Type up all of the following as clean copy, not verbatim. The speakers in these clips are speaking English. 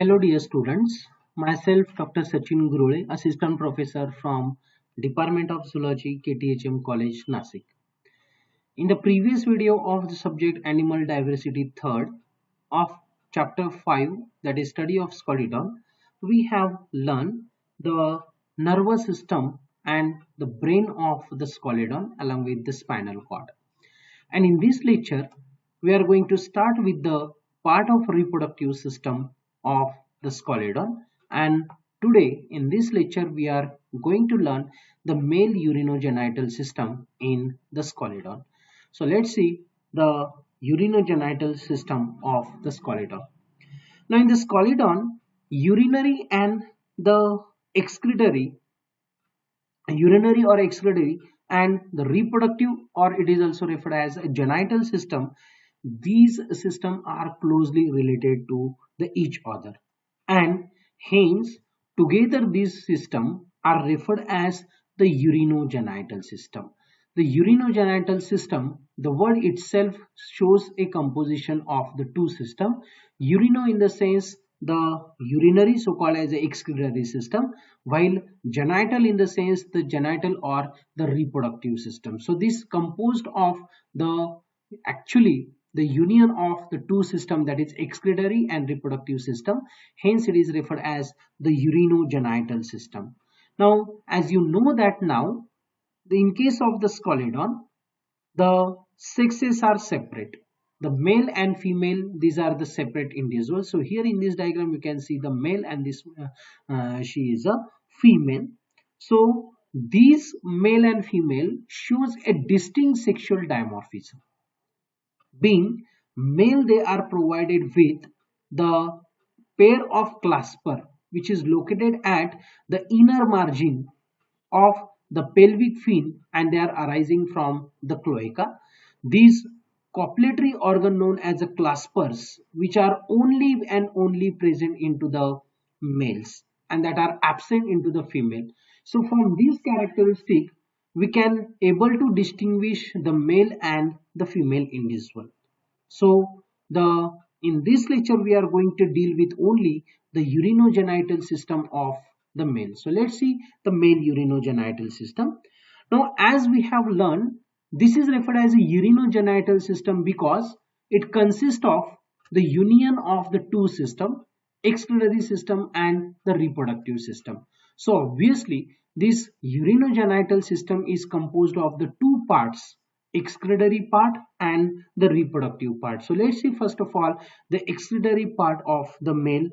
Hello dear students, myself Dr. Sachin Gurule, Assistant Professor from Department of Zoology, KTHM College, Nasik. In the previous video of the subject Animal Diversity 3rd of chapter 5, that is study of Scolidon, we have learned the nervous system and the brain of the Scolidon along with the spinal cord. And in this lecture, we are going to start with the part of reproductive system of the Scolidon. And today in this lecture, we are going to learn the male urinogenital system in the Scolidon. So let's see the urinogenital system of the Scolidon. Now in the Scolidon, urinary and the excretory urinary or excretory and the reproductive, or it is also referred as a genital system, these systems are closely related to each other, and hence together these systems are referred as the urinogenital system. The urinogenital system, the word itself shows a composition of the two systems. Urino in the sense the urinary, so called as the excretory system, while genital in the sense the genital or the reproductive system. So this composed of the actually the union of the two system, that is excretory and reproductive system, hence it is referred as the urinogenital system. Now as you know that now, in case of the Scolidon, the sexes are separate. The male and female, these are the separate individuals. So here in this diagram you can see the male and this she is a female. So these male and female shows a distinct sexual dimorphism. Being male, they are provided with the pair of clasper which is located at the inner margin of the pelvic fin, and they are arising from the cloaca. These copulatory organ known as the claspers, which are only and only present into the males and that are absent into the female. So from these characteristics we can able to distinguish the male and the female individual. So the in this lecture we are going to deal with only the urinogenital system of the male. So let's see the male urinogenital system. Now as we have learned, this is referred as a urinogenital system because it consists of the union of the two systems, excretory system and the reproductive system. So obviously this urinogenital system is composed of the two parts, excretory part and the reproductive part. So let's see first of all the excretory part of the male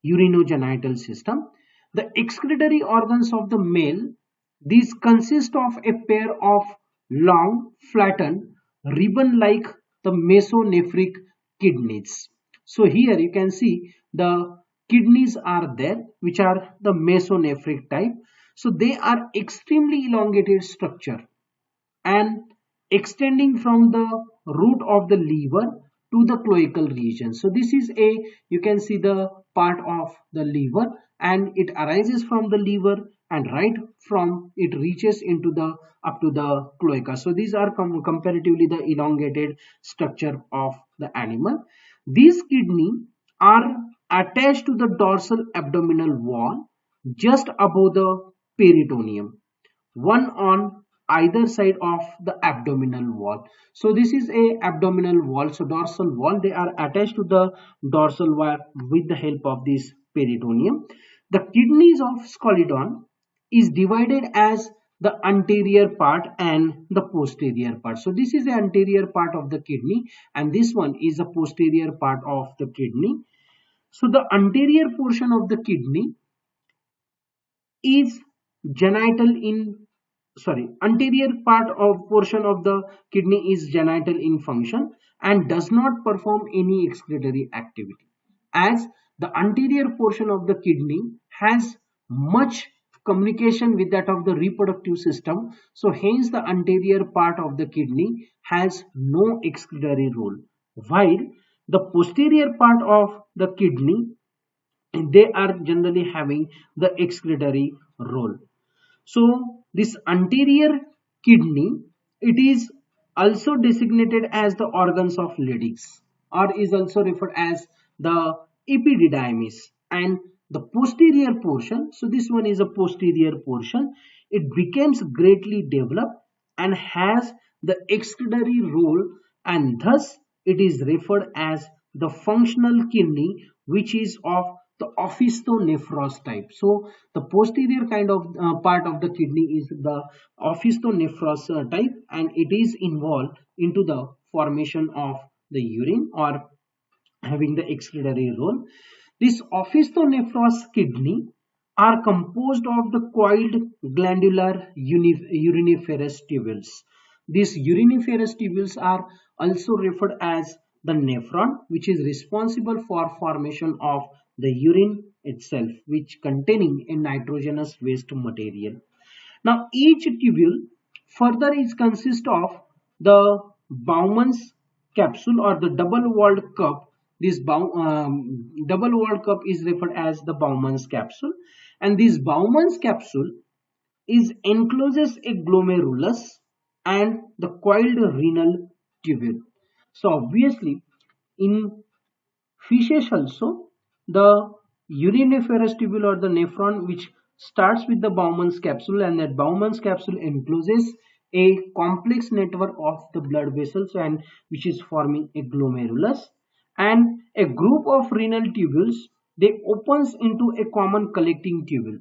urinogenital system. The excretory organs of the male, these consist of a pair of long, flattened, ribbon-like the mesonephric kidneys. So here you can see the kidneys are there, which are the mesonephric type. So they are extremely elongated structure and extending from the root of the liver to the cloacal region. So this is a, you can see the part of the liver, and it arises from the liver and right from it reaches into the up to the cloaca. So these are comparatively the elongated structure of the animal. These kidney are attached to the dorsal abdominal wall just above the peritoneum, one on either side of the abdominal wall. So this is a abdominal wall, so dorsal wall, they are attached to the dorsal wall with the help of this peritoneum. The kidneys of Scolidon is divided as the anterior part and the posterior part. So this is the anterior part of the kidney and this one is the posterior part of the kidney. So the anterior portion of the kidney is genital in anterior part of portion of the kidney is genital in function and does not perform any excretory activity, as the anterior portion of the kidney has much communication with that of the reproductive system. So hence the anterior part of the kidney has no excretory role, while the posterior part of the kidney, they are generally having the excretory role. So this anterior kidney, it is also designated as the organs of Leydig, or is also referred as the epididymis, and the posterior portion, so this one is a posterior portion, it becomes greatly developed and has the excretory role, and thus it is referred as the functional kidney, which is of the ophistonephros type. So the posterior kind of part of the kidney is the ophistonephros type, and it is involved into the formation of the urine or having the excretory role. This ophistonephros kidney are composed of the coiled glandular uriniferous tubules. These uriniferous tubules are also referred as the nephron, which is responsible for formation of the urine itself, which containing a nitrogenous waste material. Now each tubule further is consist of the Bowman's capsule or the double-walled cup. This double-walled cup is referred as the Bowman's capsule, and this Bowman's capsule is encloses a glomerulus and the coiled renal tubule. So obviously in fishes also, the uriniferous tubule or the nephron, which starts with the Bowman's capsule, and that Bowman's capsule encloses a complex network of the blood vessels, and which is forming a glomerulus, and a group of renal tubules, they opens into a common collecting tubule.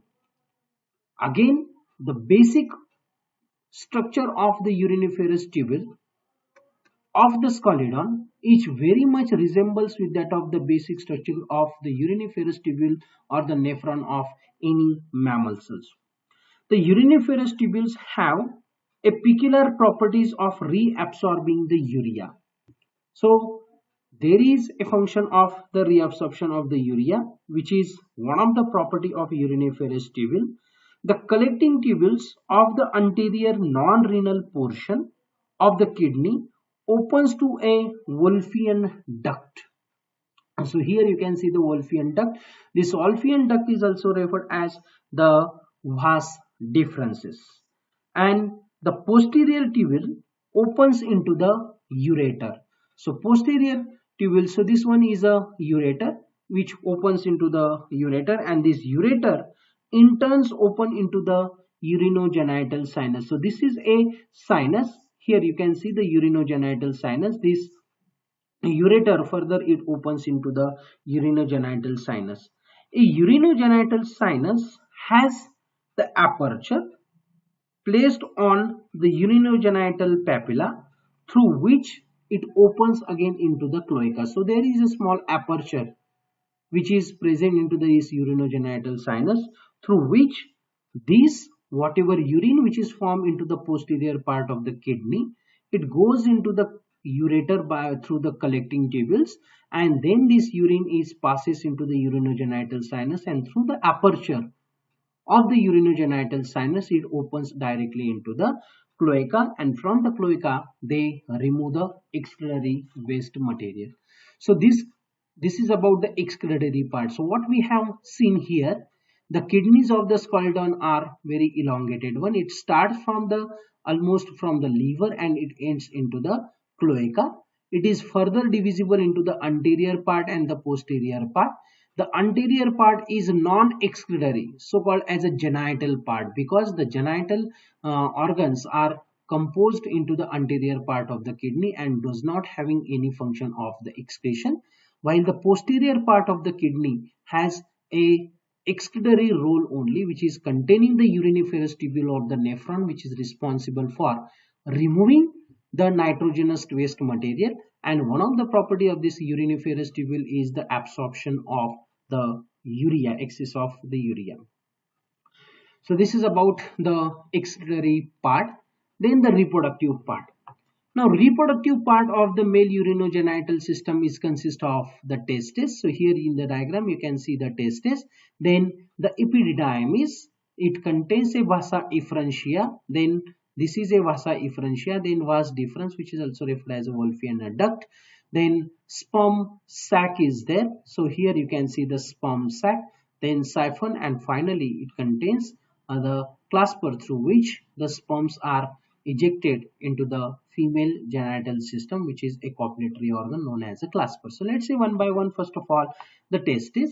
Again, the basic structure of the uriniferous tubule of the scalidon, each very much resembles with that of the basic structure of the uriniferous tubule or the nephron of any mammal cells. The uriniferous tubules have a peculiar properties of reabsorbing the urea. So there is a function of the reabsorption of the urea, which is one of the property of uriniferous tubule. The collecting tubules of the anterior non-renal portion of the kidney opens to a Wolffian duct. So here you can see the Wolffian duct. This Wolffian duct is also referred as the vas deferens, and the posterior tubule opens into the ureter. So posterior tubule, so this one is a ureter which opens into the ureter, and this ureter in turns open into the urinogenital sinus. So this is a sinus. Here you can see the urinogenital sinus. This ureter further it opens into the urinogenital sinus. A urinogenital sinus has the aperture placed on the urinogenital papilla, through which it opens again into the cloaca. So there is a small aperture which is present into this urinogenital sinus, through which this whatever urine which is formed into the posterior part of the kidney, it goes into the ureter by through the collecting tubules, and then this urine is passes into the urinogenital sinus, and through the aperture of the urinogenital sinus it opens directly into the cloaca, and from the cloaca they remove the excretory waste material. So this is about the excretory part. So what we have seen here, the kidneys of the scalidon are very elongated one. It starts from the almost from the liver and it ends into the cloaca. It is further divisible into the anterior part and the posterior part. The anterior part is non-excretory, so called as a genital part, because the genital organs are composed into the anterior part of the kidney and does not having any function of the excretion, while the posterior part of the kidney has a excretory role only, which is containing the uriniferous tubule or the nephron, which is responsible for removing the nitrogenous waste material, and one of the property of this uriniferous tubule is the absorption of the urea, excess of the urea. So this is about the excretory part. Then the reproductive part. Now reproductive part of the male urinogenital system is consist of the testes. So here in the diagram you can see the testes. Then the epididymis, it contains a vasa efferentia. Then this is a vasa efferentia. Then vas deferens, which is also referred as a Wolffian duct. Then sperm sac is there. So here you can see the sperm sac. Then siphon, and finally it contains the clasper through which the sperms are ejected into the female genital system, which is a copulatory organ known as a clasper. So let's see one by one. First of all, the testes.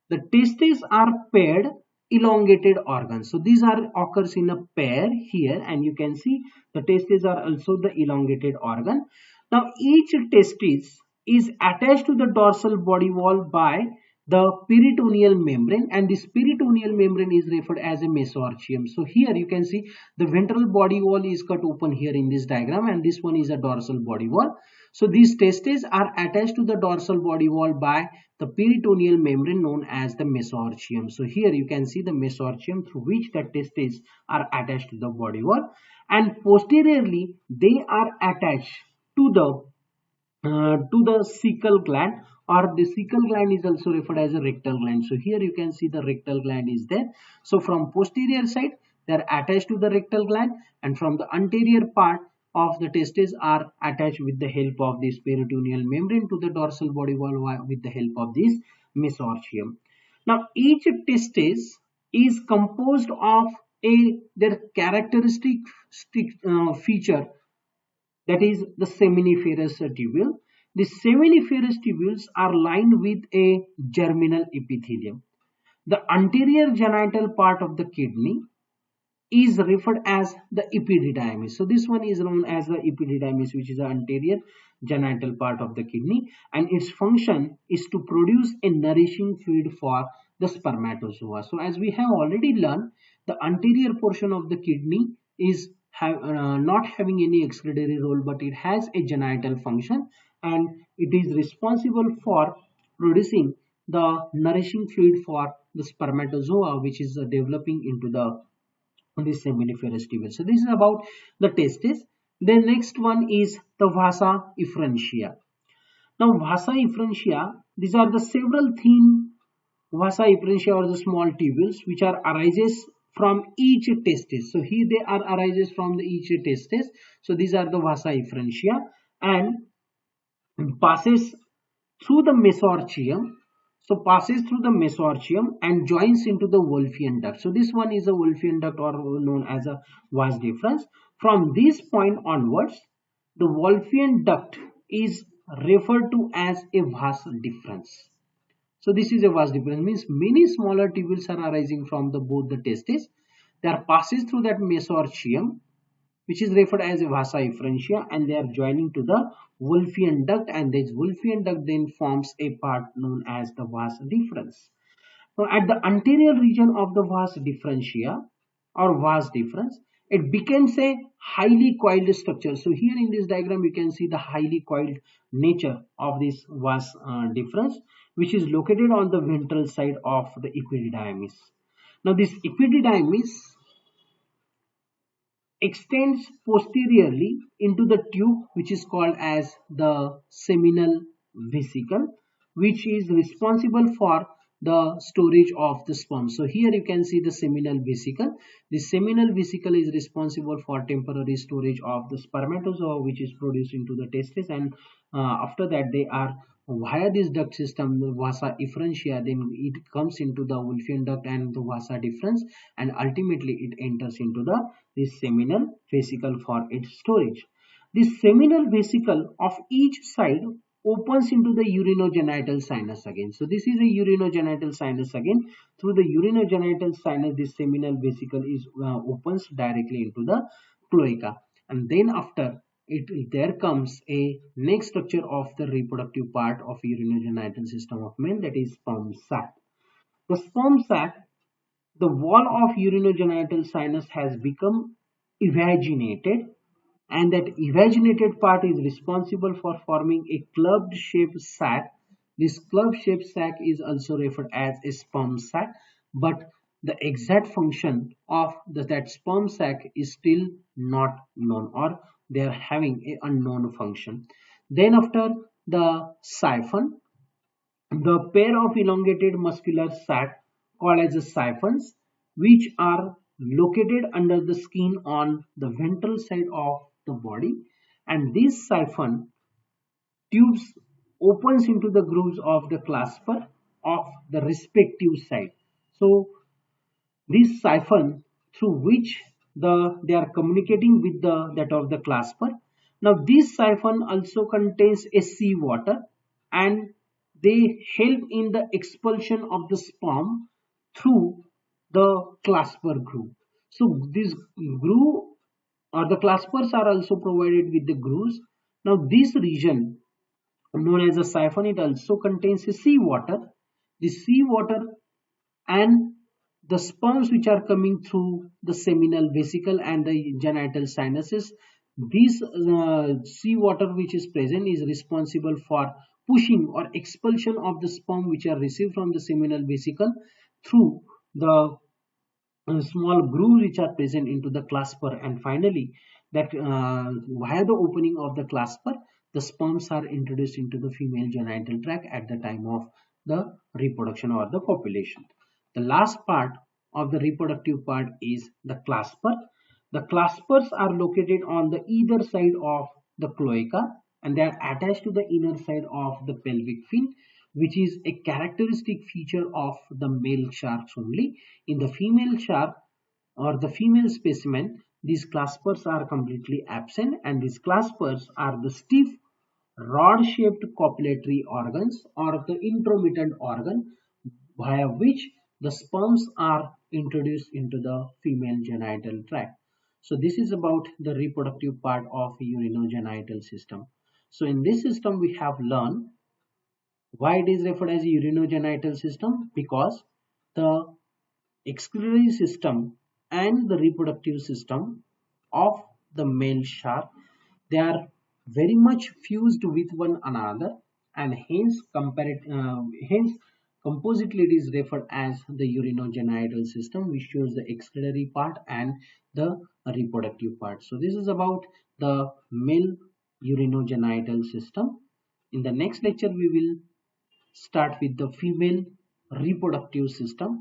The testes are paired elongated organs. So these are occurs in a pair here, and you can see the testes are also the elongated organ. Now each testis is attached to the dorsal body wall by the peritoneal membrane, and this peritoneal membrane is referred as a mesoarchium. So here you can see the ventral body wall is cut open here in this diagram, and this one is a dorsal body wall. So these testes are attached to the dorsal body wall by the peritoneal membrane known as the mesoarchium. So here you can see the mesoarchium through which the testes are attached to the body wall, and posteriorly they are attached to the cecal gland, or the cecal gland is also referred as a rectal gland. So here you can see the rectal gland is there. So from posterior side they are attached to the rectal gland, and from the anterior part of the testes are attached with the help of this peritoneal membrane to the dorsal body wall with the help of this mesoarchium. Now each testis is composed of their characteristic feature, that is the seminiferous tubule. The seminiferous tubules are lined with a germinal epithelium. The anterior genital part of the kidney is referred as the epididymis. So this one is known as the epididymis, which is the anterior genital part of the kidney, and its function is to produce a nourishing fluid for the spermatozoa. So as we have already learned, the anterior portion of the kidney is not having any excretory role, but it has a genital function, and it is responsible for producing the nourishing fluid for the spermatozoa, which is developing into the this seminiferous tubule. So this is about the testes. The next one is the vasa efferentia. Now vasa efferentia, these are the several thin vasa efferentia, or the small tubules, which are arises from each testis. So here they are arises from the each testis. So these are the vasa efferentia, and passes through the mesoarchium. So passes through the mesoarchium and joins into the Wolffian duct. So this one is a Wolffian duct, or known as a vas deferens. From this point onwards, the Wolffian duct is referred to as a vas deferens. So this is a vas deferens, means many smaller tubules are arising from both the testes. They are passes through that mesoarchium, which is referred as a vasa efferentia, and they are joining to the Wolffian duct, and this Wolffian duct then forms a part known as the vas deferens. Now at the anterior region of the vas deferentia or vas deferens, it becomes a highly coiled structure. So here in this diagram you can see the highly coiled nature of this vas deferens, which is located on the ventral side of the epididymis. Now this epididymis extends posteriorly into the tube, which is called as the seminal vesicle, which is responsible for the storage of the sperm. So here you can see the seminal vesicle. The seminal vesicle is responsible for temporary storage of the spermatozoa, which is produced into the testes, and after that they are via this duct system, the vasa efferentia, then it comes into the Wolffian duct and the vasa deferens, and ultimately it enters into the this seminal vesicle for its storage. This seminal vesicle of each side opens into the urinogenital sinus again. So this is a urinogenital sinus again. Through the urinogenital sinus, this seminal vesicle is opens directly into the cloaca, and then after there comes a next structure of the reproductive part of urinogenital system of men, that is sperm sac. The sperm sac, the wall of urinogenital sinus has become evaginated, and that evaginated part is responsible for forming a clubbed shaped sac. This club shaped sac is also referred as a sperm sac, but the exact function of that sperm sac is still not known, or they are having a unknown function. Then after the siphon, the pair of elongated muscular sac called as the siphons, which are located under the skin on the ventral side of the body, and this siphon tubes opens into the grooves of the clasper of the respective side. So this siphon through which they are communicating with that of the clasper Now this siphon also contains a sea water, and they help in the expulsion of the sperm through the clasper groove. So this groove or the claspers are also provided with the grooves. Now this region known as a siphon, it also contains a sea water. The sea water and the sperms which are coming through the seminal vesicle and the genital sinuses, this sea water which is present is responsible for pushing or expulsion of the sperm which are received from the seminal vesicle through the small grooves which are present into the clasper, and finally that via the opening of the clasper the sperms are introduced into the female genital tract at the time of the reproduction or the copulation. The last part of the reproductive part is the clasper. The claspers are located on the either side of the cloaca, and they are attached to the inner side of the pelvic fin, which is a characteristic feature of the male sharks only. In the female shark or the female specimen, these claspers are completely absent, and these claspers are the stiff rod-shaped copulatory organs or the intromittent organ via which the sperms are introduced into the female genital tract. So this is about the reproductive part of urinogenital system. So in this system we have learned why it is referred as a urinogenital system, because the excretory system and the reproductive system of the male shark, they are very much fused with one another, and hence compositely it is referred as the urinogenital system, which shows the excretory part and the reproductive part. So this is about the male urinogenital system. In the next lecture we will start with the female reproductive system.